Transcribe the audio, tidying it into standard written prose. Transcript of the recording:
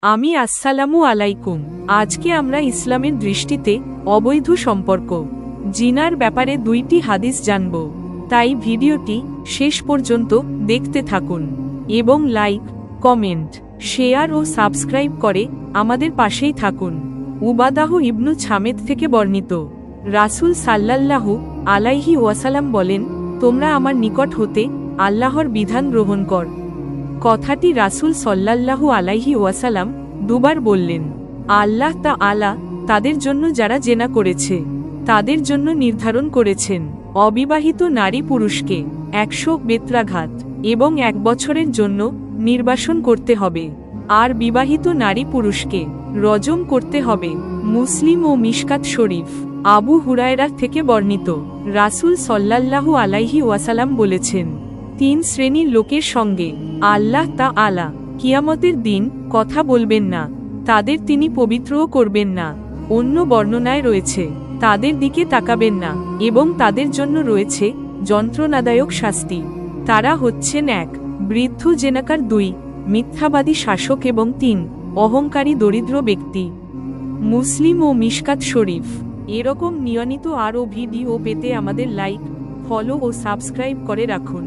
আমি আসসালামু আলাইকুম। আজকে আমরা ইসলামের দৃষ্টিতে অবৈধ সম্পর্ক জিনার ব্যাপারে 2টি হাদিস জানব। তাই ভিডিওটি শেষ পর্যন্ত দেখতে থাকুন এবং লাইক, কমেন্ট, শেয়ার ও সাবস্ক্রাইব করে আমাদের পাশেই থাকুন। উবাদাহ ইবনু ছামেদ থেকে বর্ণিত, রাসূল সাল্লাল্লাহু আলাইহি ওয়াসাল্লাম বলেন, তোমরা আমার নিকট হতে আল্লাহর বিধান গ্রহণ কর। কথাটি রাসূল সাল্লাল্লাহু আলাইহি ওয়াসাল্লাম দুবার বললেন। আল্লাহ তাআলা তাদের জন্য যারা জেনা করেছে তাদের জন্য নির্ধারণ করেছেন অবিবাহিত নারী পুরুষকে 100 বেত্রাঘাত এবং 1 বছরের জন্য নির্বাসন করতে হবে, আর বিবাহিত নারী পুরুষকে রজম করতে হবে। মুসলিম ও মিশকাত শরীফ। আবু হুরায়রা থেকে বর্ণিত, রাসূল সাল্লাল্লাহু আলাইহি ওয়াসাল্লাম বলেছেন, 3 শ্রেণীর লোকের সঙ্গে আল্লাহ তাআলা কিয়ামতের দিন কথা বলবেন না, তাদের তিনি পবিত্রও করবেন না। অন্য বর্ণনায় রয়েছে, তাদের দিকে তাকাবেন না এবং তাদের জন্য রয়েছে যন্ত্রণাদায়ক শাস্তি। তারা হচ্ছেন 1 বৃদ্ধ জেনাকার, 2 মিথ্যাবাদী শাসক এবং 3 অহংকারী দরিদ্র ব্যক্তি। মুসলিম ও মিশকাত শরীফ। এরকম নিয়মিত আরও ভিডিও পেতে আমাদের লাইক, ফলো ও সাবস্ক্রাইব করে রাখুন।